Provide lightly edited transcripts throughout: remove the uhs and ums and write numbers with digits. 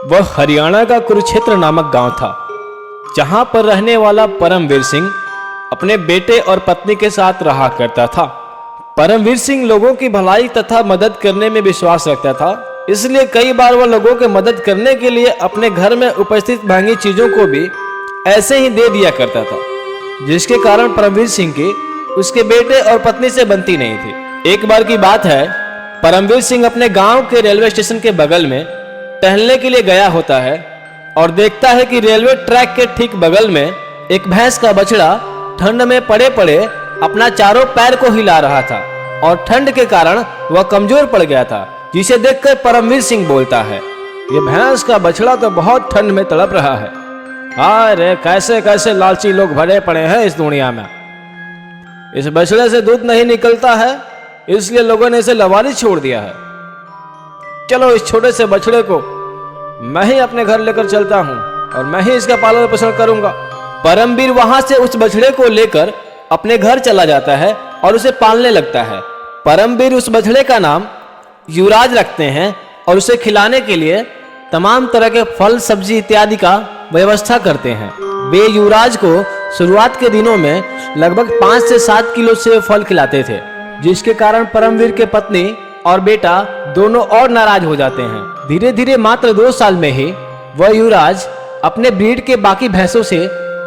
वह हरियाणा का कुरुक्षेत्र नामक गांव था, जहां पर रहने वाला परमवीर सिंह अपने बेटे और पत्नी के साथ रहा करता था। परमवीर सिंह लोगों की भलाई तथा मदद करने में विश्वास रखता था, इसलिए कई बार वह लोगों की मदद करने के लिए अपने घर में उपस्थित महंगी चीजों को भी ऐसे ही दे दिया करता था, जिसके कारण परमवीर सिंह की उसके बेटे और पत्नी से बनती नहीं थी। एक बार की बात है, परमवीर सिंह अपने गांव के रेलवे स्टेशन के बगल में टहलने के लिए गया होता है और देखता है कि रेलवे ट्रैक के ठीक बगल में एक भैंस का बछड़ा ठंड में पड़े पड़े अपना चारों पैर को हिला रहा था और ठंड के कारण वह कमजोर पड़ गया था, जिसे देखकर परमवीर सिंह बोलता है, ये भैंस का बछड़ा तो बहुत ठंड में तड़प रहा है। अरे कैसे कैसे लालची लोग भरे पड़े हैं इस दुनिया में। इस बछड़े से दूध नहीं निकलता है, इसलिए लोगों ने इसे लवारिस छोड़ दिया है। चलो इस छोटे से बछड़े को मैं ही अपने घर लेकर चलता हूं और मैं ही इसका पालन पोषण करूंगा। परमवीर वहां से उस बछड़े को लेकर अपने घर चला जाता है और उसे पालने लगता है। परमवीर उस बछड़े का नाम युवराज रखते हैं और उसे खिलाने के लिए तमाम तरह के फल सब्जी इत्यादि का व्यवस्था करते हैं। वे युवराज को शुरुआत के दिनों में लगभग 5 से 7 किलो सेब फल खिलाते थे, जिसके कारण परमवीर के पत्नी और बेटा दोनों और नाराज हो जाते हैं। धीरे धीरे मात्र 2 साल में ही वह युवराज अपने ब्रीड के बाकी भैंसों से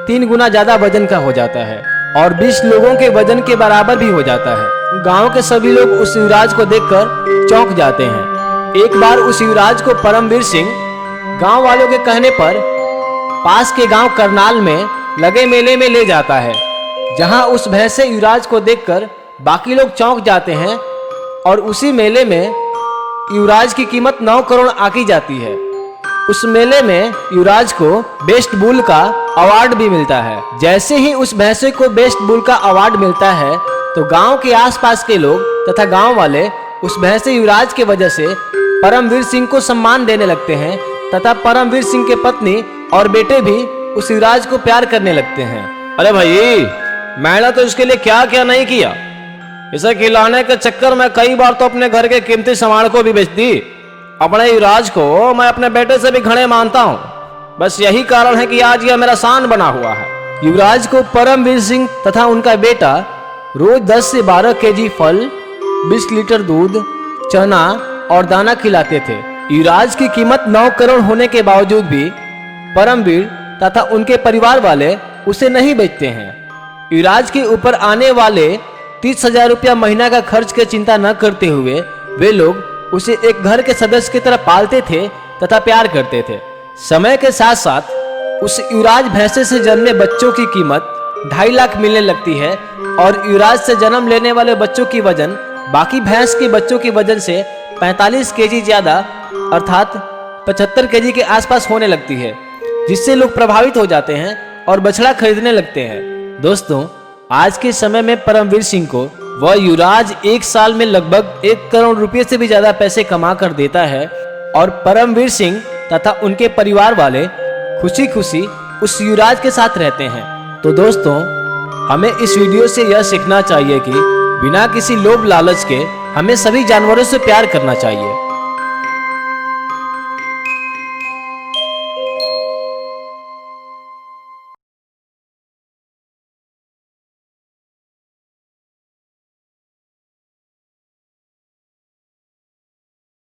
3 गुना ज्यादा वजन का हो जाता है और 20 लोगों के वजन के बराबर भी हो जाता है। गांव के सभी लोग उस युवराज को देखकर चौंक जाते हैं। एक बार उस युवराज को परमवीर सिंह गांव वालों के कहने पर पास के गांव करनाल में लगे मेले में ले जाता है, जहां उस भैंसे युवराज को देखकर बाकी लोग चौंक जाते हैं और उसी मेले में युवराज की कीमत 9 करोड़ आंकी जाती है। उस मेले में युवराज को बेस्ट बुल का अवार्ड भी मिलता है। जैसे ही उस भैंसे को बेस्ट बुल का अवार्ड मिलता है तो गांव के आसपास के लोग तथा गांव वाले उस भैंसे युवराज के वजह से परमवीर सिंह को सम्मान देने लगते हैं तथा परमवीर सिंह के पत्नी और बेटे भी उस युवराज को प्यार करने लगते हैं। अरे भाई, मैंने तो इसके लिए क्या क्या नहीं किया। इसे खिलाने के चक्कर में कई बार तो अपने घर के कीमती सामान को भी बेच दी। अपने युवराज को मैं अपने बेटे से भी घने मानता हूँ, बस यही कारण है कि आज यह मेरा शान बना हुआ है। युवराज को परमवीर सिंह तथा उनका बेटा रोज 10 से 12 केजी फल, 20 लीटर दूध, चना और दाना खिलाते थे। युवराज की कीमत 9 करोड़ होने के बावजूद भी परमवीर तथा उनके परिवार वाले उसे नहीं बेचते हैं। युवराज के ऊपर आने वाले 30,000 रुपया महीना का खर्च की चिंता न करते हुए वे लोग उसे एक घर के सदस्य की तरह पालते थे तथा प्यार करते थे। समय के साथ साथ उस युवराज भैंसे से जन्मे बच्चों की कीमत 2.5 लाख मिलने लगती है और युवराज से जन्म लेने वाले बच्चों की वजन बाकी भैंस के बच्चों की वजन से 45 केजी ज्यादा अर्थात 75 केजी के आसपास होने लगती है, जिससे लोग प्रभावित हो जाते हैं और बछड़ा खरीदने लगते हैं। दोस्तों, आज के समय में परमवीर सिंह को वह युवराज 1 साल में लगभग 1 करोड़ रुपए से भी ज्यादा पैसे कमा कर देता है और परमवीर सिंह तथा उनके परिवार वाले खुशी खुशी उस युवराज के साथ रहते हैं। तो दोस्तों, हमें इस वीडियो से यह सीखना चाहिए कि बिना किसी लोभ लालच के हमें सभी जानवरों से प्यार करना चाहिए।